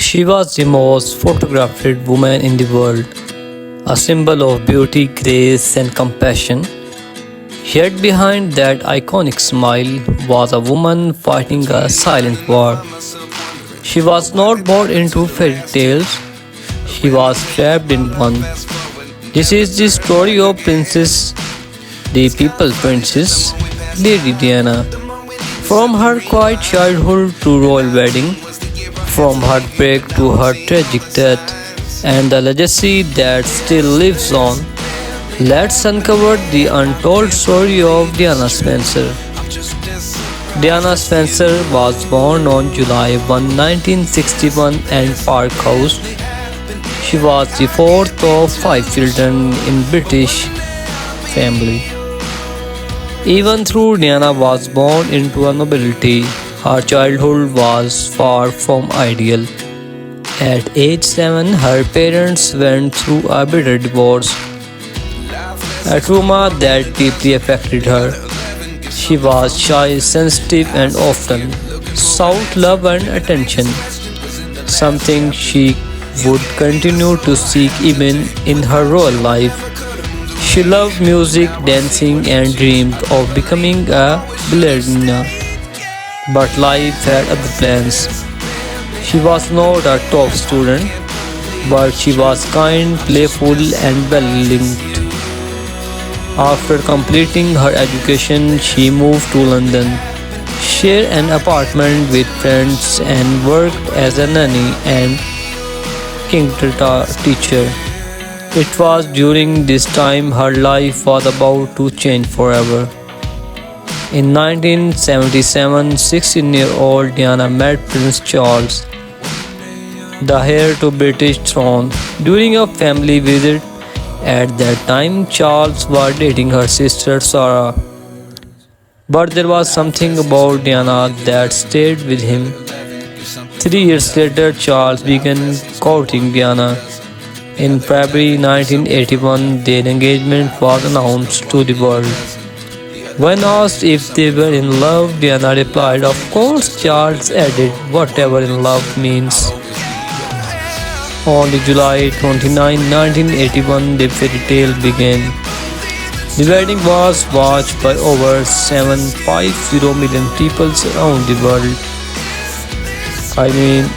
She was the most photographed woman in the world, a symbol of beauty, grace, and compassion. Yet behind that iconic smile was a woman fighting a silent war. She was not born into fairy tales, she was trapped in one. This is the story of Princess, the People Princess, Lady Diana. From her quiet childhood to royal wedding, from heartbreak to her tragic death, and the legacy that still lives on, let's uncover the untold story of Diana Spencer. Diana Spencer was born on July 1, 1961 in Park House. She was the fourth of five children in British family. Even though Diana was born into a nobility, her childhood was far from ideal. At age 7, her parents went through a bitter divorce, a trauma that deeply affected her. She was shy, sensitive, and often sought love and attention, something she would continue to seek even in her royal life. She loved music, dancing, and dreamed of becoming a ballerina. But life had other plans. She was not a top student, but she was kind, playful, and well linked. After completing her education, she moved to London, shared an apartment with friends, and worked as a nanny and kindergarten teacher. It was during this time her life was about to change forever. In 1977, 16-year-old Diana met Prince Charles, the heir to British throne. During a family visit, at that time Charles was dating her sister Sarah. But there was something about Diana that stayed with him. 3 years later, Charles began courting Diana. In February 1981, their engagement was announced to the world. When asked if they were in love, Diana replied, "Of course." Charles added, "Whatever in love means." On July 29, 1981, the fairy tale began. The wedding was watched by over 750 million people around the world. I mean,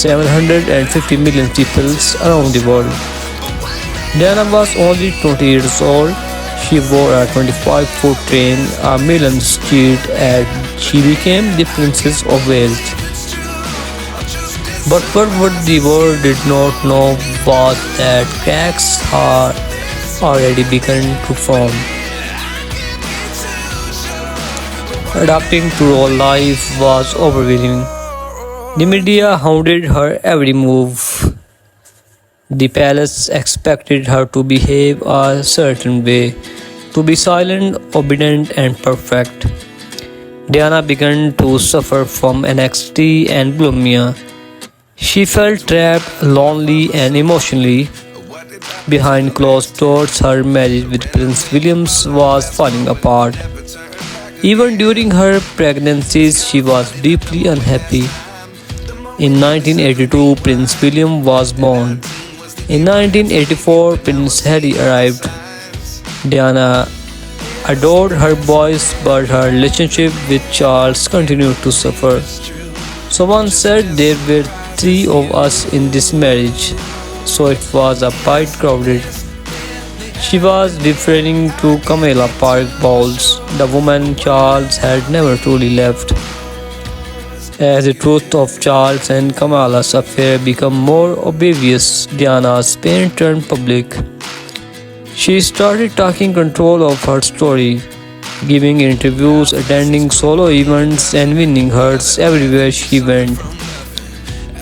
750 million people around the world. Diana was only 20 years old. She wore a 25-foot train, a millions cheered, and she became the Princess of Wales. But what the world did not know was that cracks had already begun to form. Adapting to real life was overwhelming. The media hounded her every move. The palace expected her to behave a certain way, to be silent, obedient, and perfect. Diana began to suffer from anxiety and bulimia. She felt trapped, lonely, and emotionally. Behind closed doors, her marriage with Prince William was falling apart. Even during her pregnancies, she was deeply unhappy. In 1982, Prince William was born. In 1984, Prince Harry arrived. Diana adored her boys, but her relationship with Charles continued to suffer. Someone said there were three of us in this marriage, so it was a bit crowded. She was referring to Camilla Park Bowles, the woman Charles had never truly left. As the truth of Charles and Camilla's affair became more obvious, Diana's pain turned public. She started taking control of her story, giving interviews, attending solo events, and winning hearts everywhere she went.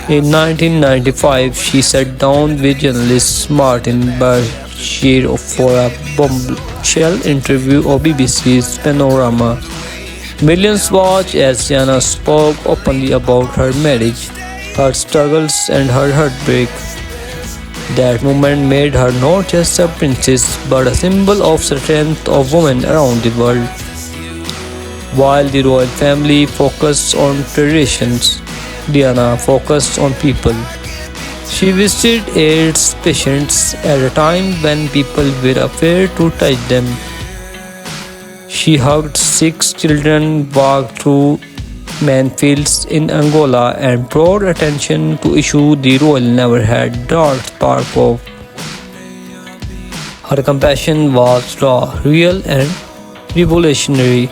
In 1995, she sat down with journalist Martin Bashir for a bombshell interview of BBC's Panorama. Millions watched as Diana spoke openly about her marriage, her struggles, and her heartbreak. That moment made her not just a princess but a symbol of strength of women around the world. While the royal family focused on traditions, Diana focused on people. She visited AIDS patients at a time when people were afraid to touch them. She hugged sick children, walked through minefields in Angola, and brought attention to issues the royal never had dark spark of. Her compassion was raw, real, and revolutionary.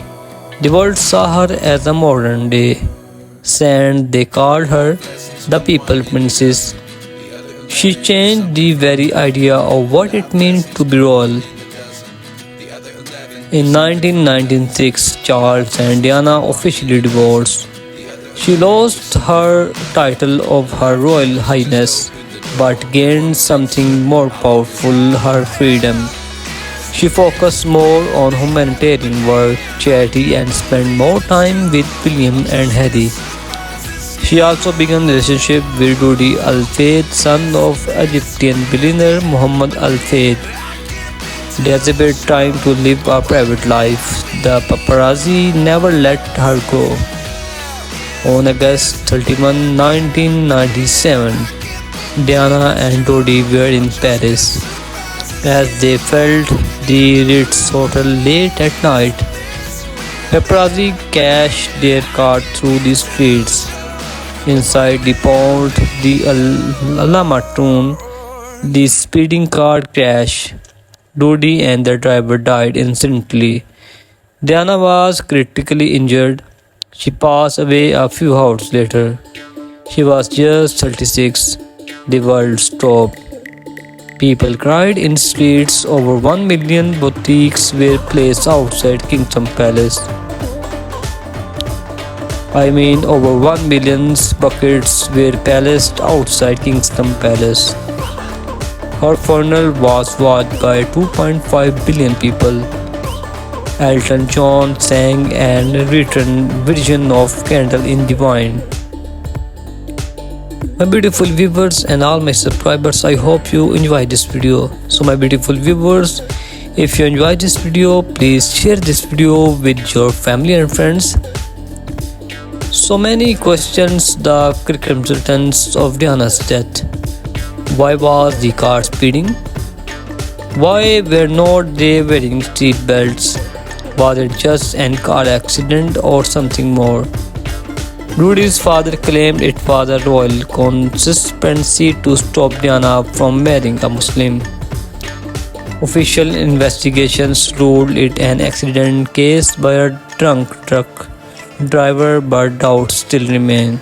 The world saw her as a modern day saint. They called her the People Princess. She changed the very idea of what it meant to be royal. In 1996, Charles and Diana officially divorced. She lost her title of Her Royal Highness but gained something more powerful, her freedom. She focused more on humanitarian work, charity, and spent more time with William and Harry. She also began a relationship with Dodi Al Fayed, son of Egyptian billionaire Muhammad Al Fayed. Desperate trying to live a private life, the paparazzi never let her go. On August 31, 1997, Diana and Dodi were in Paris. As they felt the Ritz Hotel late at night, paparazzi cashed their car through the streets. Inside the port, the Alamatun, the speeding car crashed. Dodi and the driver died instantly. Diana was critically injured. She passed away a few hours later. She was just 36. The world stopped. People cried in streets. Over 1 million boutiques were placed outside Kingdom Palace. Over 1 million buckets were placed outside Kingston Palace. Her funeral was watched by 2.5 billion people. Elton John sang and written version of Candle in the Wind. My beautiful viewers and all my subscribers, I hope you enjoy this video. So my beautiful viewers, if you enjoy this video, please share this video with your family and friends. So many questions the cricket consultants of Diana's death. Why was the car speeding? Why were not they wearing seat belts? Was it just an car accident or something more? Rudy's father claimed it was a royal conspiracy to stop Diana from marrying a Muslim. Official investigations ruled it an accident case by a drunk truck driver, but doubts still remain.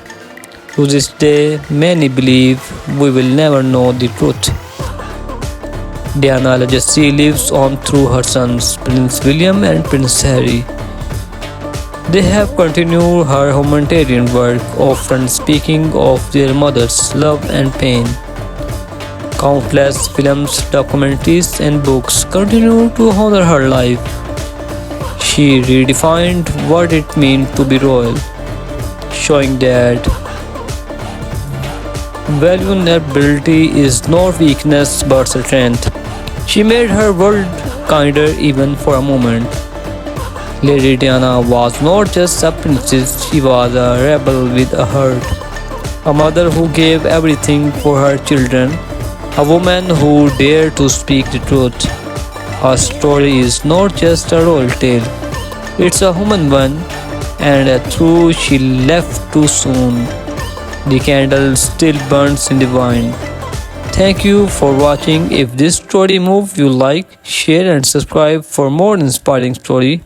To this day, many believe we will never know the truth. Diana's legacy lives on through her sons, Prince William and Prince Harry. They have continued her humanitarian work, often speaking of their mother's love and pain. Countless films, documentaries, and books continue to honor her life. She redefined what it means to be royal, showing that vulnerability is not weakness but strength. She made her world kinder even for a moment. Lady Diana was not just a princess, she was a rebel with a heart. A mother who gave everything for her children. A woman who dared to speak the truth. Her story is not just a royal tale, it's a human one, and a truth she left too soon. The candle still burns in the wind. Thank you for watching. If this story moved you, like, share and subscribe for more inspiring story.